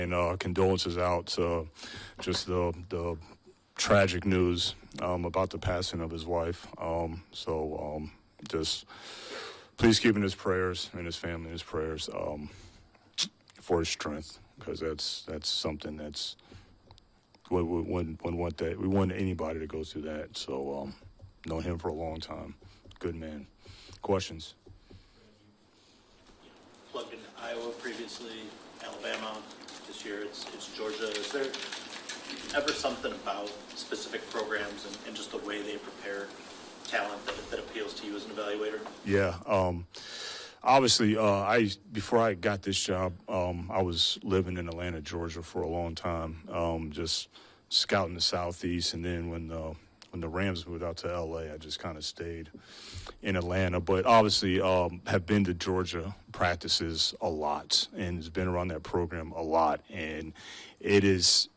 And condolences out to just the tragic news about the passing of his wife. Just please keep in his prayers and his family in his prayers for his strength, because that's something that's we wouldn't want anybody to go through that. So known him for a long time. Good man. Questions? Plugged in Iowa previously, Alabama. This year it's Georgia. Is there ever something about specific programs and just the way they prepare talent that appeals to you as an evaluator? Yeah. Obviously, before I got this job, I was living in Atlanta, Georgia for a long time, just scouting the Southeast. And then when the Rams moved out to L.A., I just kind of stayed in Atlanta. But obviously have been to Georgia practices a lot and has been around that program a lot. And it's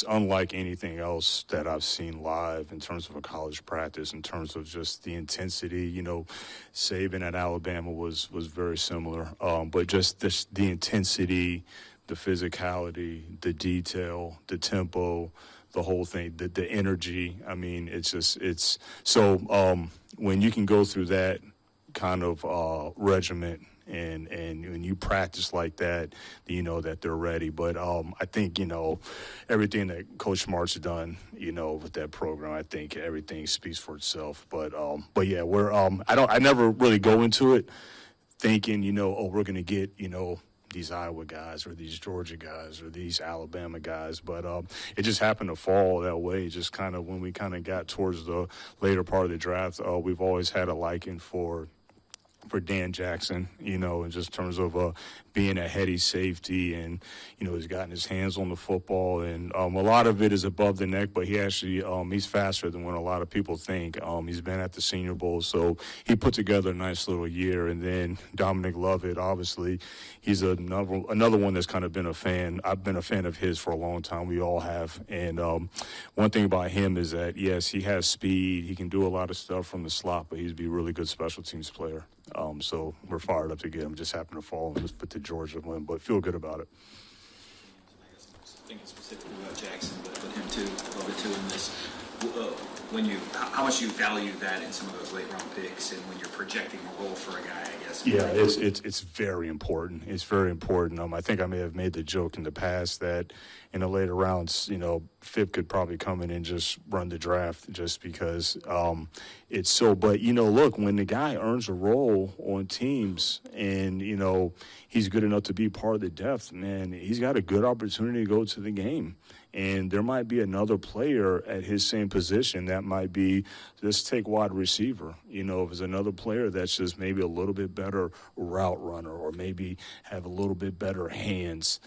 unlike anything else that I've seen live in terms of a college practice, in terms of just the intensity. You know, Saban at Alabama was very similar, but just the intensity, the physicality, the detail, the tempo, the whole thing, the energy. I mean, it's so when you can go through that kind of regiment and when you practice like that, you know that they're ready. But I think, you know, everything that Coach Smart's done, you know, with that program, I think everything speaks for itself. But yeah, we're I never really go into it thinking, you know, we're going to get, you know, these Iowa guys or these Georgia guys or these Alabama guys. But it just happened to fall that way. Just kind of when we kind of got towards the later part of the draft, we've always had a liking for Dan Jackson, you know, in just terms of being a heady safety, and, you know, he's gotten his hands on the football, and a lot of it is above the neck, but he actually, he's faster than what a lot of people think. He's been at the Senior Bowl, so he put together a nice little year. And then Dominic Lovett, obviously, he's another one that's kind of been a fan. I've been a fan of his for a long time. We all have. And one thing about him is that, yes, he has speed. He can do a lot of stuff from the slot, but he's a really good special teams player. So we're fired up to get him. Just happened to fall with the Georgia win, but feel good about it. I guess thinking specifically about Jackson, but him too, a little bit too in this. How much you value that in some of those late round picks, and when you're projecting a role for a guy, I guess. Yeah, it's very important. It's very important. I think I may have made the joke in the past that in the later rounds, you know, Fipp could probably come in and just run the draft just because it's so. But, you know, look, when the guy earns a role on teams and, you know, he's good enough to be part of the depth, man, he's got a good opportunity to go to the game. And there might be another player at his same position that might be, let's take wide receiver. You know, if there's another player that's just maybe a little bit better route runner or maybe have a little bit better hands,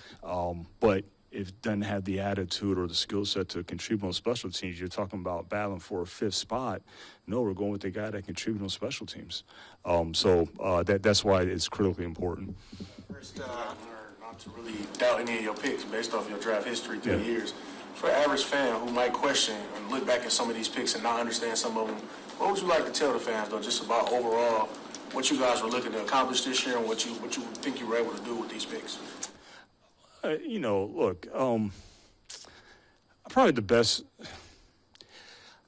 but if it doesn't have the attitude or the skill set to contribute on special teams, you're talking about battling for a fifth spot. No, we're going with the guy that contributes on special teams. That's why it's critically important. First, not to really doubt any of your picks based off your draft history through the years. For an average fan who might question and look back at some of these picks and not understand some of them, what would you like to tell the fans, though, just about overall what you guys were looking to accomplish this year and what you think you were able to do with these picks? You know, look, probably the best.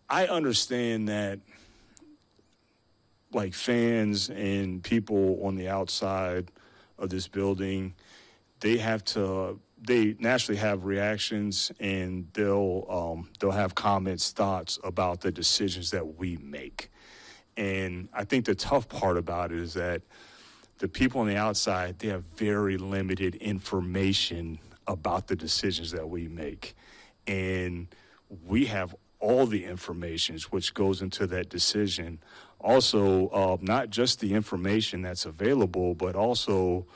I understand that, like, fans and people on the outside of this building, they naturally have reactions, and they'll have comments, thoughts about the decisions that we make. And I think the tough part about it is that the people on the outside, they have very limited information about the decisions that we make. And we have all the information which goes into that decision. Also, not just the information that's available, but also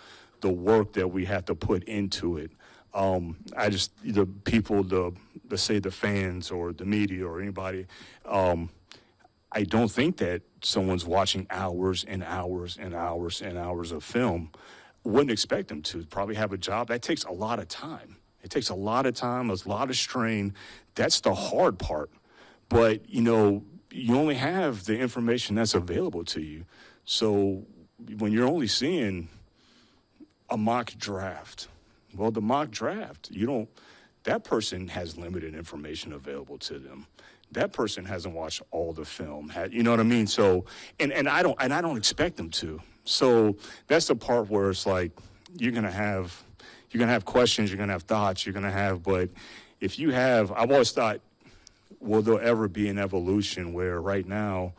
the work that we have to put into it. The people, let's say the fans or the media or anybody, I don't think that someone's watching hours and hours and hours and hours of film. Wouldn't expect them to. Probably have a job. That takes a lot of time. It takes a lot of time, a lot of strain. That's the hard part. But, you know, you only have the information that's available to you. So when you're only seeing a mock draft, Well, the mock draft, that person has limited information available to them. That person hasn't watched all the film. You know what I mean? So, and I don't expect them to. So that's the part where it's like you're gonna have questions, you're gonna have thoughts, but if you have, I've always thought, will there ever be an evolution where right now,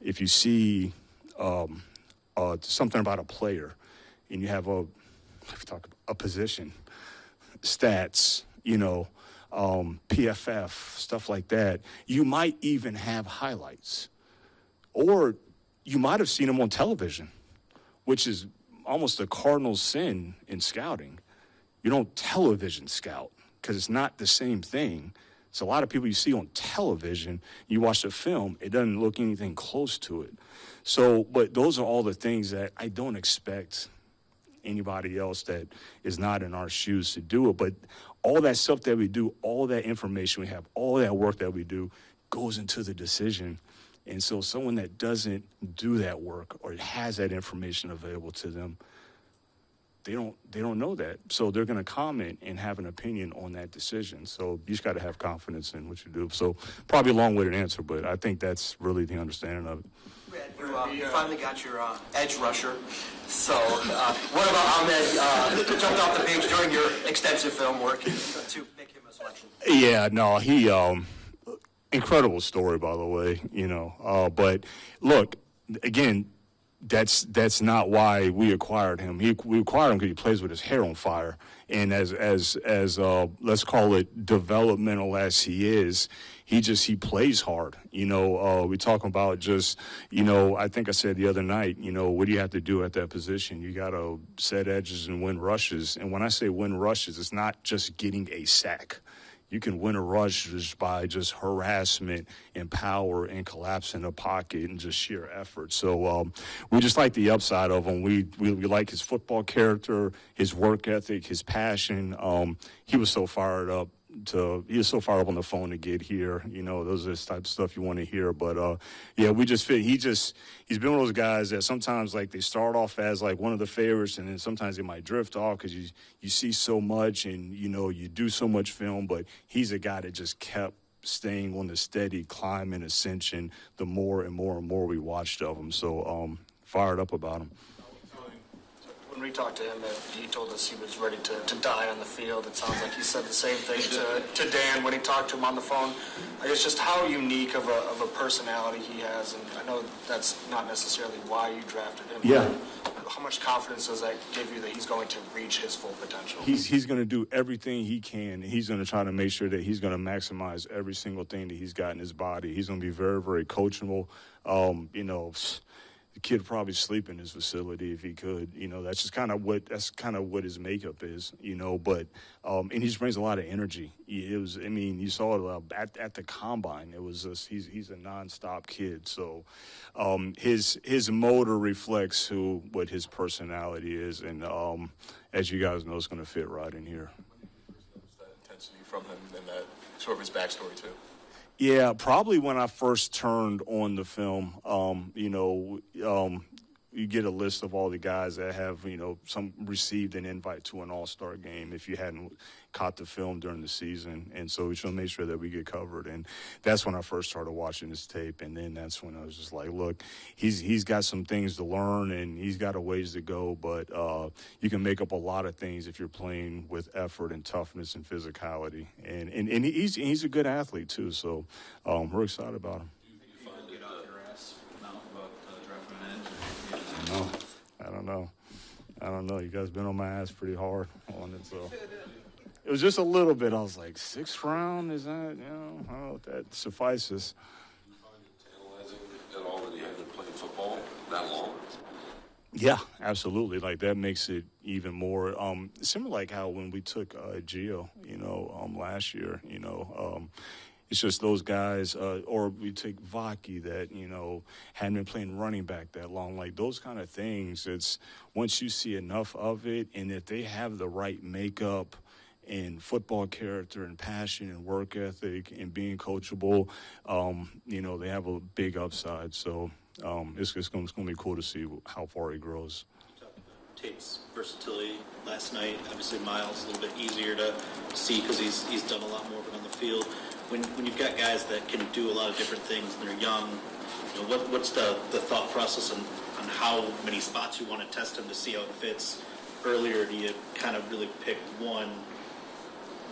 if you see something about a player, and you have a position, stats, PFF, stuff like that, you might even have highlights. Or you might have seen them on television, which is almost a cardinal sin in scouting. You don't television scout because it's not the same thing. So a lot of people you see on television, you watch the film, it doesn't look anything close to it. So, but those are all the things that I don't expect anybody else that is not in our shoes to do it. But all that stuff that we do, all that information we have, all that work that we do goes into the decision. And so someone that doesn't do that work or has that information available to them, they don't know that. So they're going to comment and have an opinion on that decision. So you just got to have confidence in what you do. So probably a long-winded answer, but I think that's really the understanding of it. You finally got your edge rusher. So what about Ahmed? Jumped off the page during your extensive film work to make him a selection. Yeah, no, he incredible story, by the way. But look, again, that's not why we acquired him. We acquired him because he plays with his hair on fire, and as let's call it developmental as he is, he plays hard. We talk about just, I think I said the other night, what do you have to do at that position? You got to set edges and win rushes. And when I say win rushes, it's not just getting a sack. You can win a rush just by just harassment and power and collapsing the pocket and just sheer effort. So we just like the upside of him. We like his football character, his work ethic, his passion. He was so fired up on the phone to get here. Those are the type of stuff you want to hear. But yeah, we just fit. He's been one of those guys that sometimes like they start off as like one of the favorites, and then sometimes they might drift off because you see so much and you do so much film. But he's a guy that just kept staying on the steady climb and ascension the more and more and more we watched of him. So fired up about him. When we talked to him, he told us he was ready to die on the field. It sounds like he said the same thing to Dan when he talked to him on the phone. I guess just how unique of a personality he has, and I know that's not necessarily why you drafted him. Yeah. How much confidence does that give you that he's going to reach his full potential? He's going to do everything he can. He's going to try to make sure that he's going to maximize every single thing that he's got in his body. He's going to be very, very coachable. The kid would probably sleep in his facility if he could. That's just kind of what his makeup is. But and he just brings a lot of energy. You saw it at the combine. It was just he's a nonstop kid. So his motor reflects what his personality is, and as you guys know, it's going to fit right in here. When did you first notice that intensity from him and that sort of his backstory too? Yeah, probably when I first turned on the film. You get a list of all the guys that have, some received an invite to an all-star game if you hadn't caught the film during the season. And so we should make sure that we get covered. And that's when I first started watching his tape. And then that's when I was just like, look, he's got some things to learn and he's got a ways to go. But you can make up a lot of things if you're playing with effort and toughness and physicality. And he's a good athlete, too. So we're excited about him. I don't know. You guys been on my ass pretty hard on it, so it was just a little bit. I was like, 6th round, is that, I don't know if that suffices. Do you find it tantalizing at all that he hadn't been playing football that long? Yeah, absolutely. Like, that makes it even more similar like how when we took Gio, last year, it's just those guys, or we take Vaki that, hadn't been playing running back that long. Like, those kind of things, it's once you see enough of it, and if they have the right makeup and football character and passion and work ethic and being coachable, they have a big upside. So it's going to be cool to see how far he grows. Tate's versatility last night. Obviously, Miles a little bit easier to see because he's done a lot more of it on the field. When you've got guys that can do a lot of different things and they're young, you know, what's the thought process on how many spots you want to test him to see how it fits earlier? Do you kind of really pick one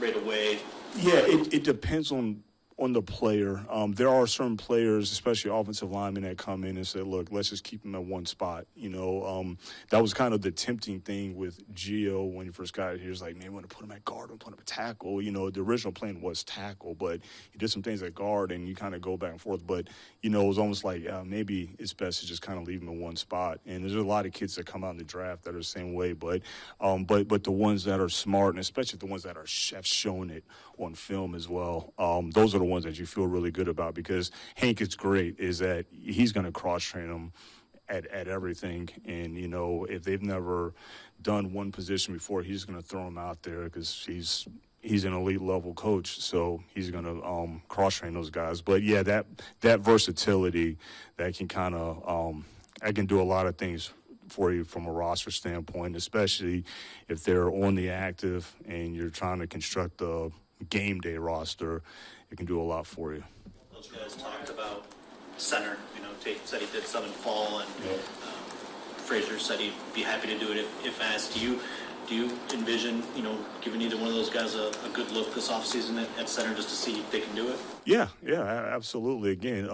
right away? Yeah, it depends on the player. There are certain players, especially offensive linemen, that come in and say, look, let's just keep him at one spot. You know, that was kind of the tempting thing with Gio when he first got here. He was like, man, we want to put him at guard and put him at tackle. You know, the original plan was tackle, but he did some things at guard, and you kind of go back and forth. But, you know, it was almost like maybe it's best to just kind of leave him in one spot. And there's a lot of kids that come out in the draft that are the same way. But the ones that are smart, and especially the ones that have shown it on film as well, those are the ones that you feel really good about, because Hank is great, is that he's going to cross-train them at everything. And, you know, if they've never done one position before, he's going to throw them out there because he's an elite-level coach, so he's going to cross-train those guys. But, yeah, that versatility, that can kind of I can do a lot of things for you from a roster standpoint, especially if they're on the active and you're trying to construct a game day roster. It can do a lot for you. Those guys talked about center. You know, Tate said he did some in fall, and Frazier said he'd be happy to do it if asked. Do you envision, you know, giving either one of those guys a good look this offseason at center just to see if they can do it? Yeah, absolutely. Again,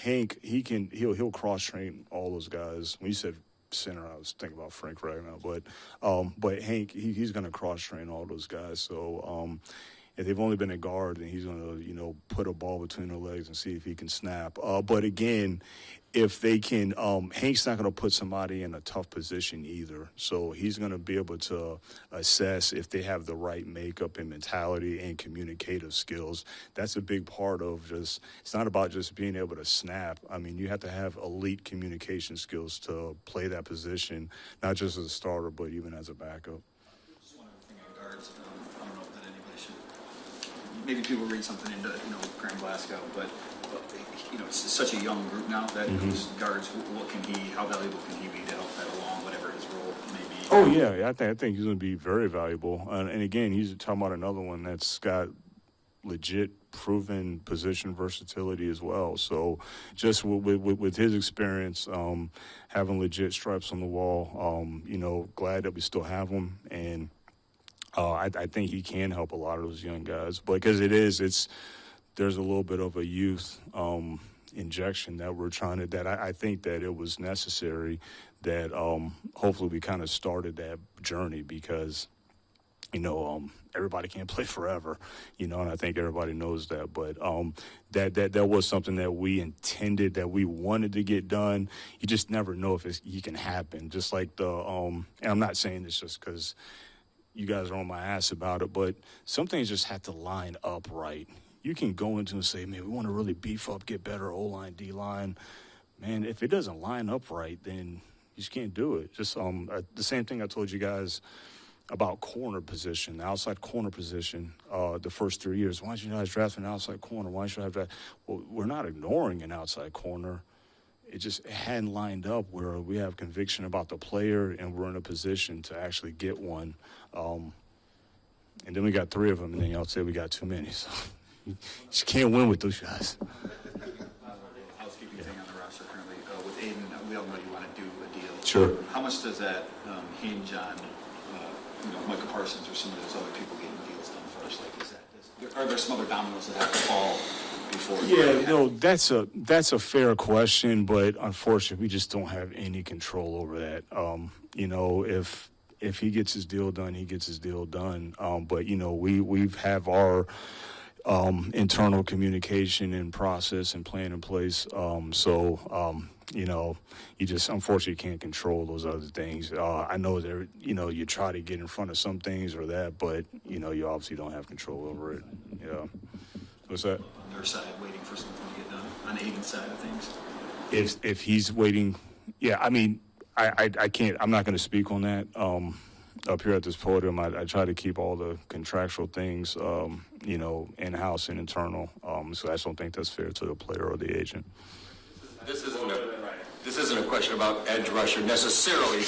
Hank, he'll cross train all those guys. When you said center, I was thinking about Frank right now, but Hank, he's going to cross train all those guys. So if they've only been a guard, then he's going to, you know, put a ball between their legs and see if he can snap. But again, if they can, Hank's not going to put somebody in a tough position either. So he's going to be able to assess if they have the right makeup and mentality and communicative skills. That's a big part of just, it's not about just being able to snap. I mean, you have to have elite communication skills to play that position, not just as a starter, but even as a backup. Just one other thing on guards. I don't know that anybody should. Maybe people read something into, you know, Graham Glasgow, but you know, it's such a young group now that those guards, how valuable can he be to help that along, whatever his role may be? Oh, yeah, I think he's going to be very valuable. And again, he's talking about another one that's got legit proven position versatility as well. So just with his experience, having legit stripes on the wall, you know, glad that we still have him. And I think he can help a lot of those young guys. But because there's a little bit of a youth injection that we're trying to, that I think that it was necessary, that hopefully we kind of started that journey, because, you know, everybody can't play forever, you know, and I think everybody knows that. But that was something that we intended, that we wanted to get done. You just never know if it can happen. Just like and I'm not saying this just because you guys are on my ass about it, but some things just have to line up right. You can go into and say, man, we want to really beef up, get better O-line, D-line. Man, if it doesn't line up right, then you just can't do it. Just the same thing I told you guys about corner position, the outside corner position, the first 3 years. Why don't you guys draft an outside corner? Why don't you have that? Well, we're not ignoring an outside corner. It just hadn't lined up where we have conviction about the player and we're in a position to actually get one. And then we got 3 of them, and then y'all say we got too many. So you just can't win with those guys. Housekeeping thing on the roster currently. With Aiden, we all know you want to do a deal. Sure. How much does that hinge on, you know, Micah Parsons or some of those other people getting deals done first? Like, are there some other dominoes that have to fall before? Yeah, no, that's a fair question, but unfortunately, we just don't have any control over that. You know, if he gets his deal done, he gets his deal done. But you know, we have our internal communication and process and plan in place. You know, you just unfortunately can't control those other things. I know that, you know, you try to get in front of some things or that, but, you know, you obviously don't have control over it. Yeah. What's that? On their side, waiting for something to get done. On Aiden's side of things. If he's waiting, yeah, I mean, I can't, I'm not going to speak on that. Up here at this podium, I try to keep all the contractual things, you know, in-house and internal. So I just don't think that's fair to the player or the agent. This isn't a this isn't a question about edge rusher necessarily,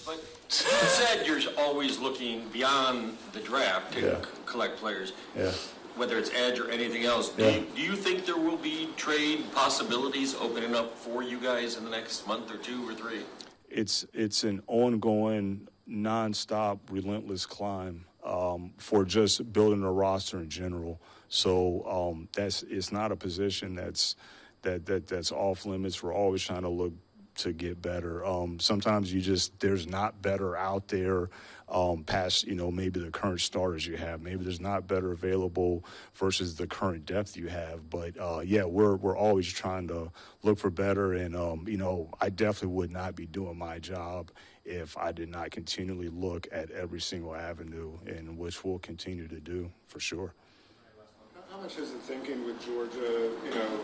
but you said you're always looking beyond the draft to collect players. Yeah. Whether it's edge or anything else, do you think there will be trade possibilities opening up for you guys in the next month or 2 or 3? It's an ongoing, nonstop, relentless climb for just building a roster in general. So it's not a position that's off limits. We're always trying to look to get better. Sometimes there's not better out there past, maybe the current starters you have. Maybe there's not better available versus the current depth you have. But, we're always trying to look for better. And, I definitely would not be doing my job if I did not continually look at every single avenue, and which we'll continue to do for sure. How much is it thinking with Georgia,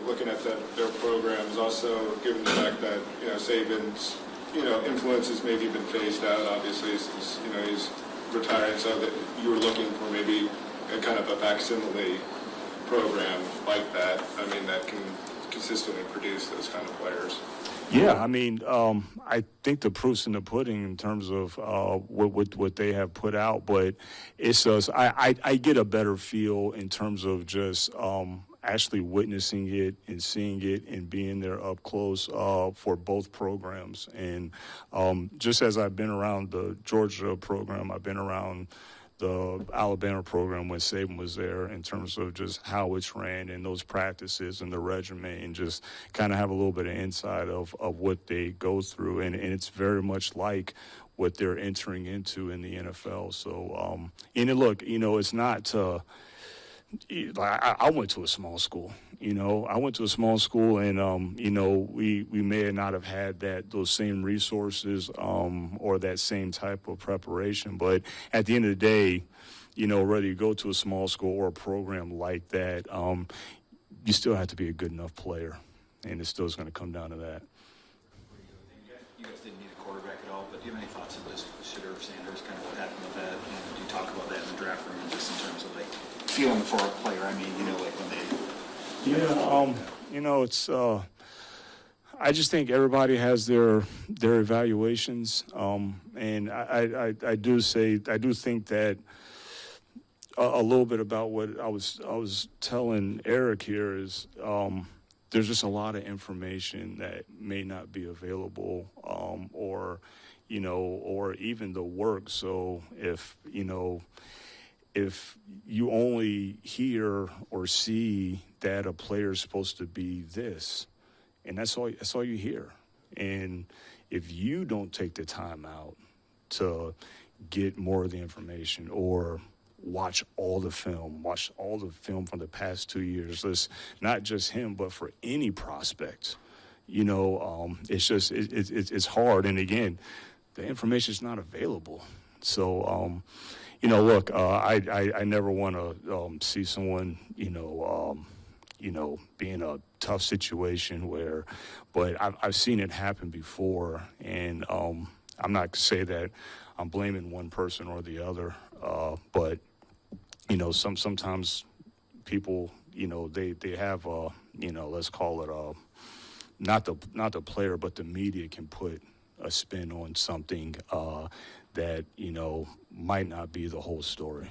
looking at their programs, also given the fact that, Saban's, influence has maybe been phased out, obviously, since, he's retiring, so that you were looking for maybe a kind of a facsimile program like that, that can consistently produce those kind of players? Yeah, I think the proof's in the pudding in terms of what they have put out, but it's just I get a better feel in terms of just actually witnessing it and seeing it and being there up close for both programs. And just as I've been around the Georgia program, I've been around the Alabama program when Saban was there in terms of just how it's ran and those practices and the regimen, and just kind of have a little bit of insight of what they go through. And it's very much like what they're entering into in the NFL. So, it's not I went to a small school. I went to a small school, and we may not have had those same resources or that same type of preparation. But at the end of the day, whether you go to a small school or a program like that, you still have to be a good enough player, and it still is going to come down to that. You guys didn't need a quarterback at all, but do you have any thoughts on this Shitter Sanders, kind of what happened with that? Do you talk about that in the draft room, just in terms of feeling for a player? When they. Yeah, it's. I just think everybody has their evaluations, and I do think that a little bit about what I was telling Eric here is there's just a lot of information that may not be available, or even the work. So if you only hear or see that a player is supposed to be this, and that's all you hear. And if you don't take the time out to get more of the information or watch all the film from the past 2 years, it's not just him, but for any prospect, it's just it's hard. And again, the information is not available. So, look, I never want to see someone, be in a tough situation but I've seen it happen before, and I'm not to say that I'm blaming one person or the other, but sometimes people, they have let's call it not the player, but the media can put a spin on something that might not be the whole story.